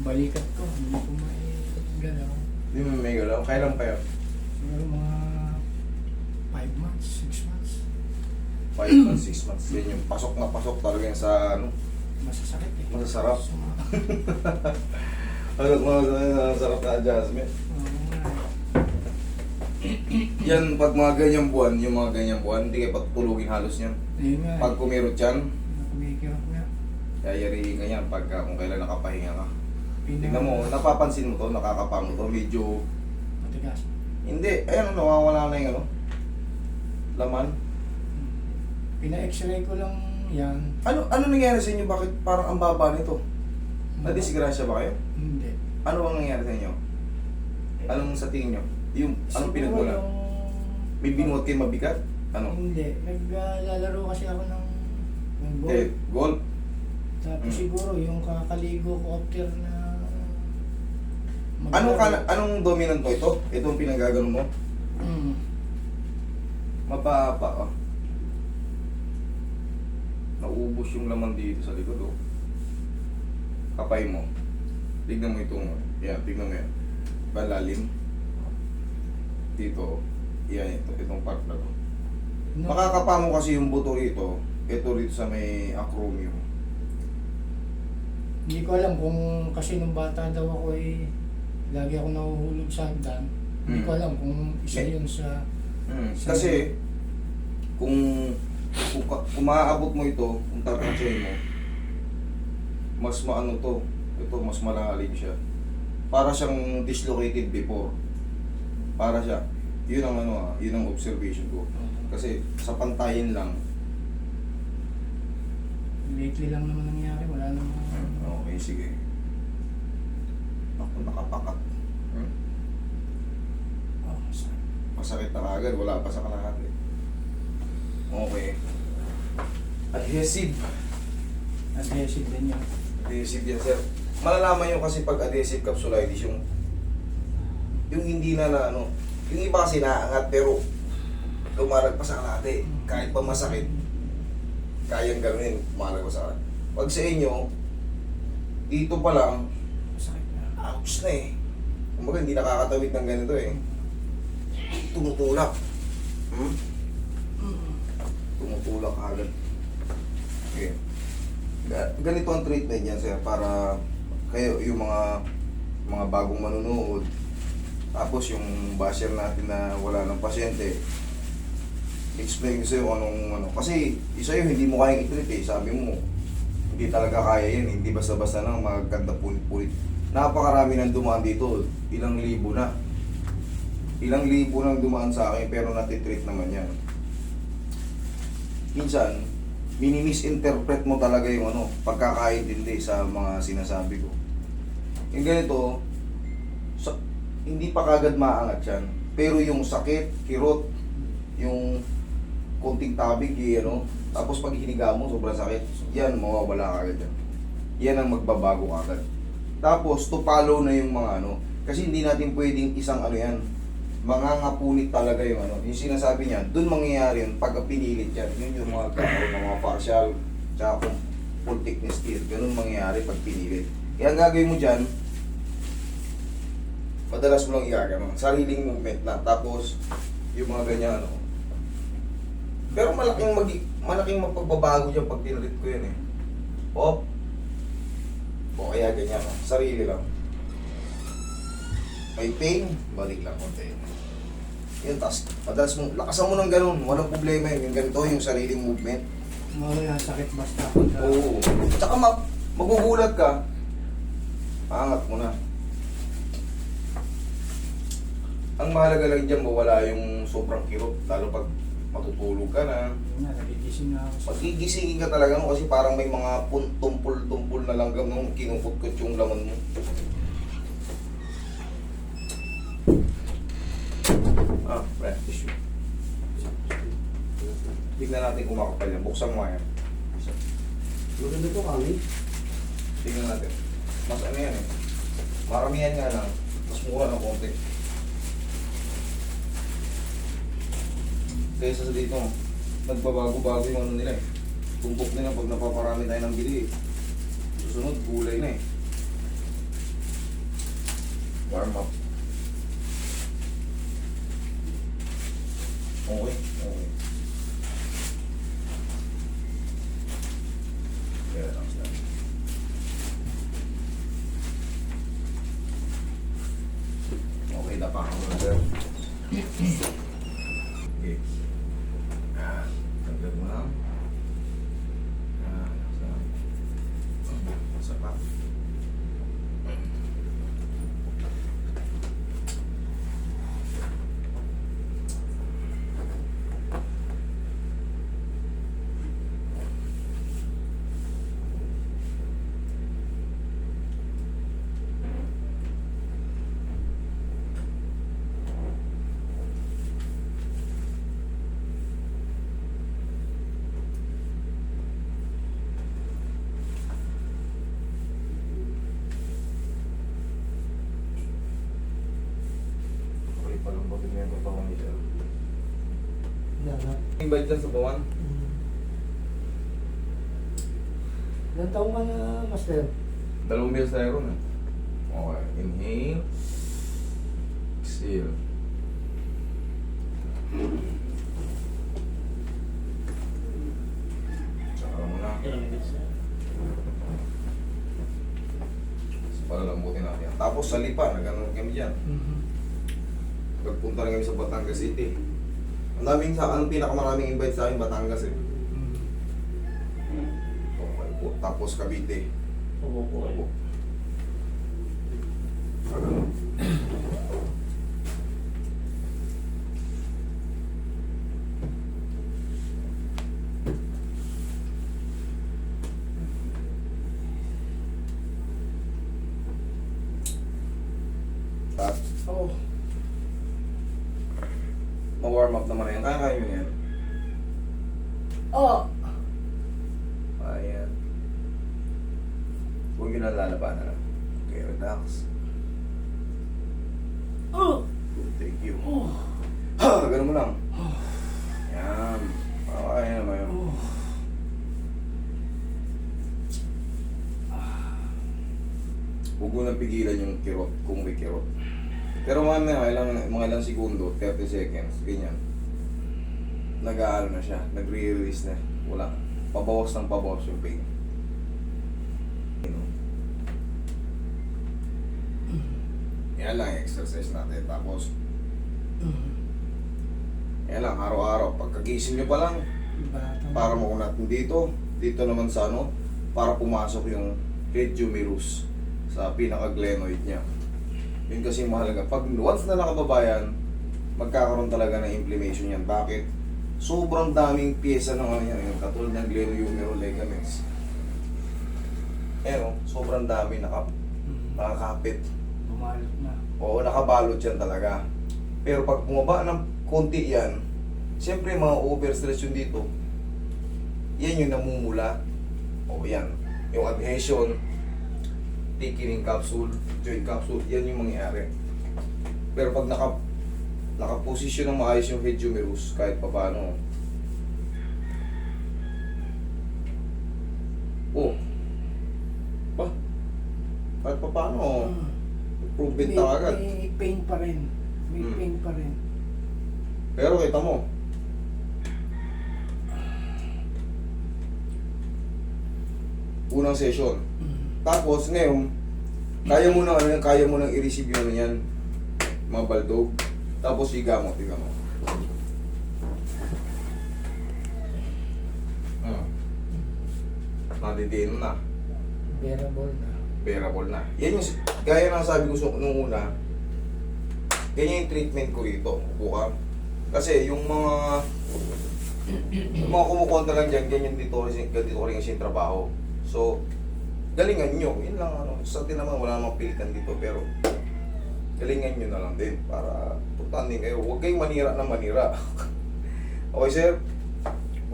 balikat ko, hindi ko may galaw. Hindi mo may galaw. Kailan pa yun? Siguro mga 5 months, 6 months. 5 months, 6 months. Yan yung pasok na pasok talaga yan sa ano. Masasakit eh. Masasarap. Masasarap. Masarap na adjustment. Oo nga. Yan, pag mga ganyang buwan, yung mga ganyang buwan, hindi kayo patutulugin halos yan. Ayun nga. Pag kumirot yan, Kumikirap nga. yayarihin ka yan pagka kung kailan nakapahinga ka. Pinang- Tignan mo, napapansin mo to, nakakapa mo to, medyo... Matigas. Hindi, ayan, nawawala na yung ano, laman. Pina-x-ray ko lang yan. Ano nangyari sa inyo? Bakit parang ang baba nito? Nadisgrasya ba kayo? Hindi. Ano ang nangyari sa inyo? Anong sa tingin nyo? Yung, anong Siguro pinagmula? yung- May binuot kayo mabigat? Ano? Hindi. Naglalaro kasi ako ng golf. Eh, golf? Tapos siguro yung kakaligo ko after na... Anong dominant mo ito? Itong pinagagano mo? Mm. Mababa, oh. Naubos yung laman dito sa likod, oh. Kapay mo. Tignan mo itong, yan, tignan mo yan. Balalim. Dito, oh. Yan, itong part na to. No. Makakapa mo kasi yung buto rito, ito rito sa may acromion. Hindi ko alam kung kasi nung bata daw ako eh, lagi ako nahuhulog sa hagdan. Hindi ko alam kung isa yun sa... Kasi, kung maaabot mo ito, kung tatansihin mo, mas maano to, ito mas malalim siya. Para siyang dislocated before. Para siya. Yun ang ano, yun ang observation ko. Kasi sa pantayin lang, Lately lang naman nangyari, wala namang... okay, sige. Ako, nakapakat. Oh, sorry. Masakit na kagad, wala pa sa kalahati. Okay. Adhesive. Adhesive din yun. Adhesive yan, sir. Malalaman nyo kasi pag adhesive capsulitis, yung hindi na ano, yung iba kasi naangat pero lumalagpas ang ate. Kahit pa masakit, kayang gawin, lumalagpas ang ate. Pag sa inyo, dito pa lang, Masakit na. ouch na eh. Kumbaga hindi nakakatawid ng ganito eh. Tumutulak. Tumutulak agad. Okay. Ganito ang treatment niyan, sir, para kayo, yung mga bagong manunood, tapos yung basher natin na wala ng pasyente, explain ko sa'yo anong ano. Kasi isa yun, hindi mo kayang i-treat eh. Sabi mo, hindi talaga kaya yan. Hindi basta-basta lang maganda pulit-pulit. Napakarami nang dumaan dito. Ilang libo na. Ilang libo nang dumaan sa akin pero natitreat naman yan. Minsan, mini-misinterpret mo talaga yung ano, pagkakaintindi sa mga sinasabi ko. Yung ganito, hindi pa kagad maangat yan. Pero yung sakit, kirot, yung konting tabig, ano, tapos pag hiniga mo, sobrang sakit, yan, mawawala kagad yan. Yan ang magbabago kagad. Tapos, to follow na yung mga ano, kasi hindi natin pwedeng isang ano yan, mangangapunit talaga yung ano, yung sinasabi niya, dun mangyayari yun, pagka pinilit yan, yun yung mga kakaroon ng mga partial, tsaka full thickness teeth, ganun mangyayari pag pinilit. Kaya ang gagawin mo dyan, madalas mo lang igagano, sariling movement na, tapos yung mga ganyan ano. Pero malaking mapagbabago dyan pag tinalit ko yan eh. Op. O kaya ganyan, no? Sarili lang. May pain, balik lang konti. Yun, tas madalas mo, lakasan mo ng ganun, walang problema yun. Yung ganito, yung sariling movement. Mawala sakit basta. Oo. Tsaka magugulat ka, angat mo na. Ang mahalaga lang dyan, mawala yung sobrang kirot, lalo pag matutulog ka na. Nagigising na ako. Magigisingin ka talaga mo kasi parang may mga tumpul-tumpul na langgam nung kinukot-kot yung laman mo. Breath tissue. Tignan natin kung makapal yan. Buksan mo yan. Maganda to kami. Tignan natin. Mas ano yan eh. Maramihan nga lang. Mas mura ng konti. Kaysa sa dito, nagbabago-bago yung ano nila eh. Tumpok nila pag napaparami tayo ng bili eh. Susunod, gulay na eh. Warm up. Okay, okay. Kaya lang sila. Okay, tapang ako na sir. Okay. Tanggal mo lang. Sa pa. Okay, palumbagin mo yung pagbawa ni sir. Lahat. Invite dyan sa bawan. Ilan taong ka na, Master? 2 beers tayo ron eh. Okay, inhale. Exhale. Tsaka mo na. Palalambutin natin yan. Tapos sa lipa, nag-ano kami dyan. Nagpunta rin kami sa Batangas City. Ang daming anong pinakamaraming invite sa akin, Batangas eh. Okay po. Tapos Cavite. Opo. At Oo. ma-warm up naman na yan. Kaya-kaya nyo na yan. Oo. Ayan. Huwag nyo na lalabanan na. Okay, relax. Oo. Thank you. Oo. Ha! Ganun mo lang. Yan. Kaya naman yun. Oo. Huwag mo nang pigilan yung kirot kung may kirot. Pero mga ilang segundo, 30 seconds, ganyan. Nag-aano na siya, nagre-release na. Wala. Pabawas ng pabawas yung pain. Yan lang, exercise natin. Tapos, yan lang, araw-araw. Pagkagising nyo pa lang, para makunat dito, dito naman sa ano, para pumasok yung head humerus sa pinaka-glenoid niya. Yun kasi mahalaga. Pag once na nakababayan, magkakaroon talaga ng inflammation yan. Bakit? Sobrang daming pyesa ng ano yan, yung katulad ng glenohumeral ligaments. Pero, sobrang dami nakakapit. Bumalot na. Oo, nakabalot yan talaga. Pero pag bumaba ng konti yan, siyempre mga overstress yun dito. Yan yung namumula. O yan. Yung adhesion, thickening capsule, joint capsule, yan yung mangyayari. Pero pag nakaposisyon ng maayos yung head humerus, kahit pa paano. Oh. Ba? Kahit pa paano. Improvement na agad. May pain pa rin. May pain pa rin. Pero kita mo, unang session. Tapos ngayon, kaya mo nang i-receive yun yan, mga baldog. Tapos higa mo. Nadidiin na. Bearable na. Yan yung, gaya ng sabi ko nung una, ganyan yung treatment ko rito. Upo ka. Kasi yung mga kumukonta lang dyan, ganyan dito ko rin kasi yung trabaho. So, galingan nyo. Yun lang ano. Sa atin naman, wala namang pilitan dito. Pero, galingan nyo na lang din. Para, putan din kayo. Huwag kayong manira na manira. Okay, sir?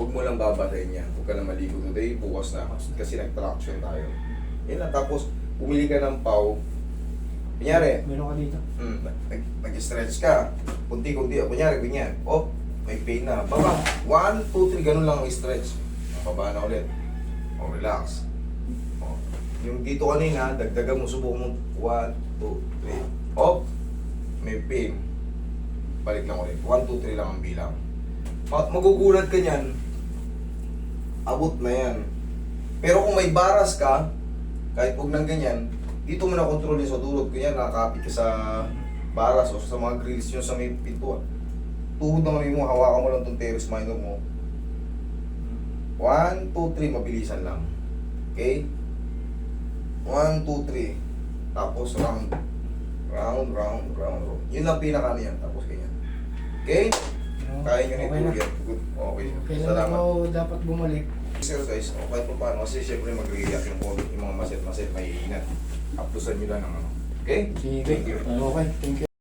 Huwag mo lang babasahin yan. Huwag ka na maligo today. Bukas na. Kasi nag-traction tayo. Yan lang. Tapos, pumili ka ng pau. Kunyari, Meron ka dito. nag-stretch ka. Kunti-kunti. Kunyari, ganyan. Oh, may pain na. Baba. 1, 2, 3. Ganun lang ang stretch. Baba na ulit. Oh, relax. Oh. Yung dito kanina, dagdagan mo, subukan mo. 1, 2, 3. Op. May pain. Balik lang ulit. 1, 2, 3 lang ang bilang. Magugulat ka niyan. Abot na yan. Pero kung may baras ka, kahit huwag nang ganyan, dito mo na kontrolin sa dulot. Ganyan, nakakapit ka sa baras o sa mga grills nyo sa may pintuan. Tuhod naman mo, hawakan mo lang itong teres minor mo. 1, 2, 3, mabilisan lang. Okay? 1, 2, 3. Tapos round. Round. Yun lang pinaka yan. Tapos ganyan. Okay? Kaya nyo na Okay ito na. yan. Good. Okay. Kailan Salamat. ako dapat bumalik? Exercise, o kahit pa paano, kasi syempre mag-react yung mga maset, may inat. Aplusan nyo lang ng ano. Okay? Sige. Thank you. Okay, thank you.